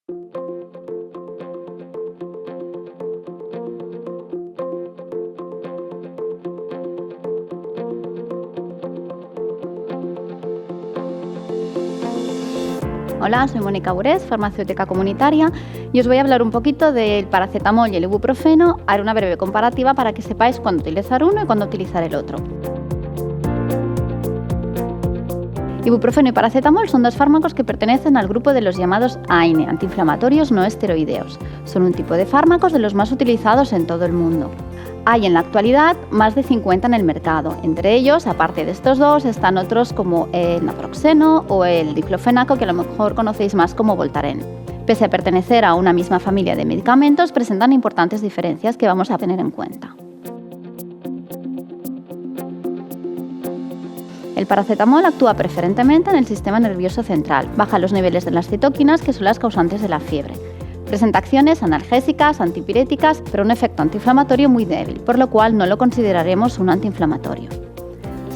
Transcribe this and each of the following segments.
Hola, soy Mónica Burés, farmacéutica comunitaria, y os voy a hablar un poquito del paracetamol y el ibuprofeno. Haré una breve comparativa para que sepáis cuándo utilizar uno y cuándo utilizar el otro. Ibuprofeno y paracetamol son dos fármacos que pertenecen al grupo de los llamados AINE, antiinflamatorios no esteroideos. Son un tipo de fármacos de los más utilizados en todo el mundo. Hay en la actualidad más de 50 en el mercado. Entre ellos, aparte de estos dos, están otros como el naproxeno o el diclofenaco, que a lo mejor conocéis más como Voltaren. Pese a pertenecer a una misma familia de medicamentos, presentan importantes diferencias que vamos a tener en cuenta. El paracetamol actúa preferentemente en el sistema nervioso central, baja los niveles de las citoquinas, que son las causantes de la fiebre. Presenta acciones analgésicas, antipiréticas, pero un efecto antiinflamatorio muy débil, por lo cual no lo consideraremos un antiinflamatorio.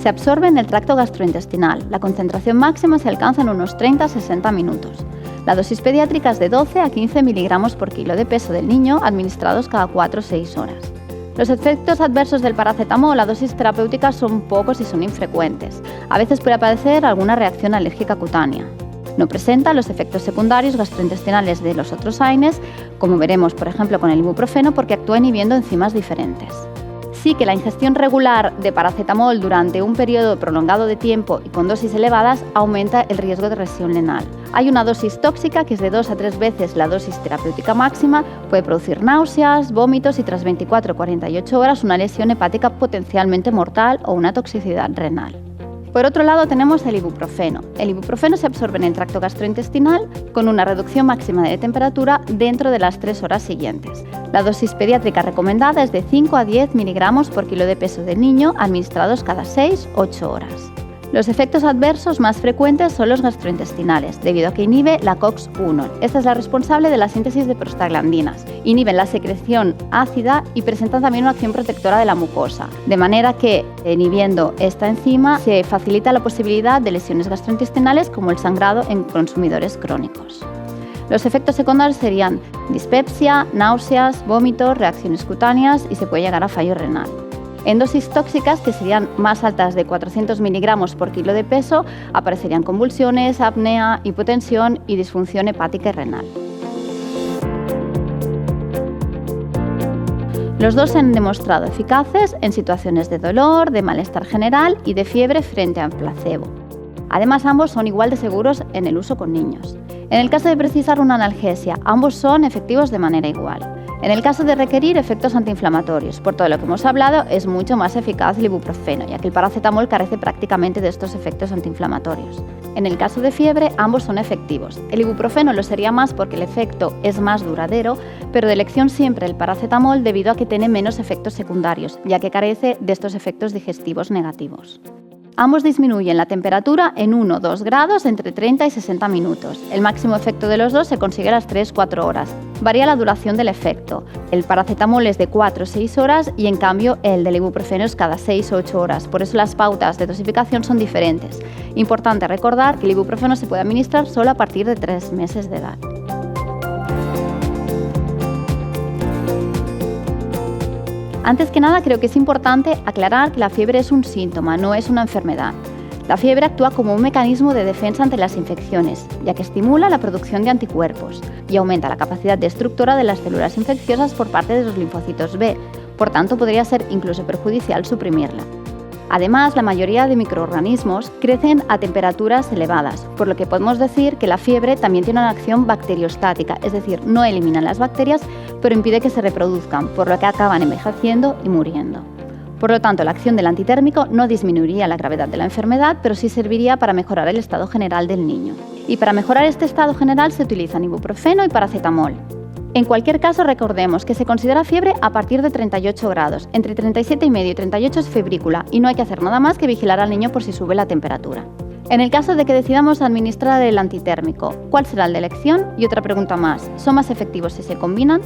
Se absorbe en el tracto gastrointestinal. La concentración máxima se alcanza en unos 30 a 60 minutos. La dosis pediátrica es de 12 a 15 miligramos por kilo de peso del niño, administrados cada 4 o 6 horas. Los efectos adversos del paracetamol a dosis terapéuticas son pocos y son infrecuentes. A veces puede aparecer alguna reacción alérgica cutánea. No presenta los efectos secundarios gastrointestinales de los otros AINES, como veremos por ejemplo con el ibuprofeno, porque actúa inhibiendo enzimas diferentes. Sí que la ingestión regular de paracetamol durante un periodo prolongado de tiempo y con dosis elevadas aumenta el riesgo de lesión renal. Hay una dosis tóxica que es de 2 a 3 veces la dosis terapéutica máxima, puede producir náuseas, vómitos y tras 24 o 48 horas una lesión hepática potencialmente mortal o una toxicidad renal. Por otro lado tenemos el ibuprofeno. El ibuprofeno se absorbe en el tracto gastrointestinal con una reducción máxima de temperatura dentro de las 3 horas siguientes. La dosis pediátrica recomendada es de 5 a 10 miligramos por kilo de peso del niño, administrados cada 6-8 horas. Los efectos adversos más frecuentes son los gastrointestinales, debido a que inhibe la COX-1. Esta es la responsable de la síntesis de prostaglandinas. Inhiben la secreción ácida y presentan también una acción protectora de la mucosa, de manera que, inhibiendo esta enzima, se facilita la posibilidad de lesiones gastrointestinales como el sangrado en consumidores crónicos. Los efectos secundarios serían dispepsia, náuseas, vómitos, reacciones cutáneas y se puede llegar a fallo renal. En dosis tóxicas, que serían más altas de 400 miligramos por kilo de peso, aparecerían convulsiones, apnea, hipotensión y disfunción hepática y renal. Los dos se han demostrado eficaces en situaciones de dolor, de malestar general y de fiebre frente al placebo. Además, ambos son igual de seguros en el uso con niños. En el caso de precisar una analgesia, ambos son efectivos de manera igual. En el caso de requerir efectos antiinflamatorios, por todo lo que hemos hablado, es mucho más eficaz el ibuprofeno, ya que el paracetamol carece prácticamente de estos efectos antiinflamatorios. En el caso de fiebre, ambos son efectivos. El ibuprofeno lo sería más porque el efecto es más duradero, pero de elección siempre el paracetamol debido a que tiene menos efectos secundarios, ya que carece de estos efectos digestivos negativos. Ambos disminuyen la temperatura en 1 o 2 grados entre 30 y 60 minutos. El máximo efecto de los dos se consigue a las 3-4 horas. Varía la duración del efecto. El paracetamol es de 4 o 6 horas y en cambio el del ibuprofeno es cada 6 o 8 horas. Por eso las pautas de dosificación son diferentes. Importante recordar que el ibuprofeno se puede administrar solo a partir de 3 meses de edad. Antes que nada, creo que es importante aclarar que la fiebre es un síntoma, no es una enfermedad. La fiebre actúa como un mecanismo de defensa ante las infecciones, ya que estimula la producción de anticuerpos y aumenta la capacidad destructora de las células infecciosas por parte de los linfocitos B. Por tanto, podría ser incluso perjudicial suprimirla. Además, la mayoría de microorganismos crecen a temperaturas elevadas, por lo que podemos decir que la fiebre también tiene una acción bacteriostática, es decir, no elimina las bacterias, pero impide que se reproduzcan, por lo que acaban envejeciendo y muriendo. Por lo tanto, la acción del antitérmico no disminuiría la gravedad de la enfermedad, pero sí serviría para mejorar el estado general del niño. Y para mejorar este estado general se utilizan ibuprofeno y paracetamol. En cualquier caso, recordemos que se considera fiebre a partir de 38 grados. Entre 37,5 y 38 es febrícula y no hay que hacer nada más que vigilar al niño por si sube la temperatura. En el caso de que decidamos administrar el antitérmico, ¿cuál será el de elección? Y otra pregunta más, ¿son más efectivos si se combinan?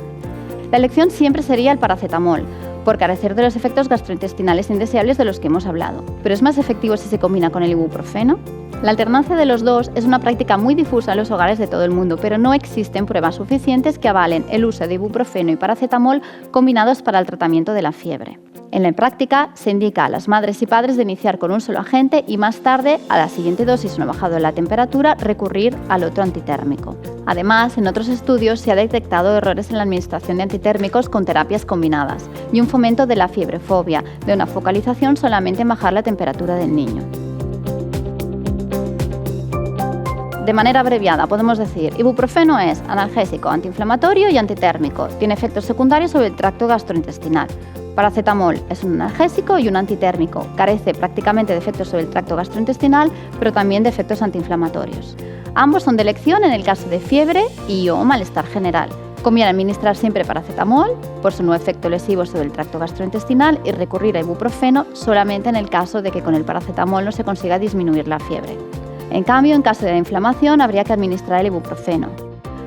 La elección siempre sería el paracetamol, por carecer de los efectos gastrointestinales indeseables de los que hemos hablado. ¿Pero es más efectivo si se combina con el ibuprofeno? La alternancia de los dos es una práctica muy difusa en los hogares de todo el mundo, pero no existen pruebas suficientes que avalen el uso de ibuprofeno y paracetamol combinados para el tratamiento de la fiebre. En la práctica, se indica a las madres y padres de iniciar con un solo agente y más tarde, a la siguiente dosis no ha bajado la temperatura, recurrir al otro antitérmico. Además, en otros estudios se ha detectado errores en la administración de antitérmicos con terapias combinadas y un fomento de la fiebrefobia, de una focalización solamente en bajar la temperatura del niño. De manera abreviada, podemos decir, ibuprofeno es analgésico, antiinflamatorio y antitérmico. Tiene efectos secundarios sobre el tracto gastrointestinal. Paracetamol es un analgésico y un antitérmico. Carece prácticamente de efectos sobre el tracto gastrointestinal, pero también de efectos antiinflamatorios. Ambos son de elección en el caso de fiebre y o malestar general. Conviene administrar siempre paracetamol por su no efecto lesivo sobre el tracto gastrointestinal y recurrir a ibuprofeno solamente en el caso de que con el paracetamol no se consiga disminuir la fiebre. En cambio, en caso de inflamación, habría que administrar el ibuprofeno.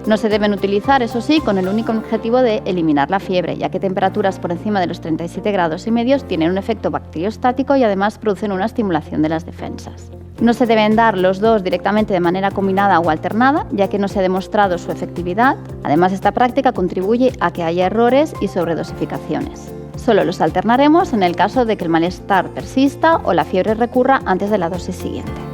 No se deben utilizar, eso sí, con el único objetivo de eliminar la fiebre, ya que temperaturas por encima de los 37,5 grados tienen un efecto bacteriostático y además producen una estimulación de las defensas. No se deben dar los dos directamente de manera combinada o alternada, ya que no se ha demostrado su efectividad. Además, esta práctica contribuye a que haya errores y sobredosificaciones. Solo los alternaremos en el caso de que el malestar persista o la fiebre recurra antes de la dosis siguiente.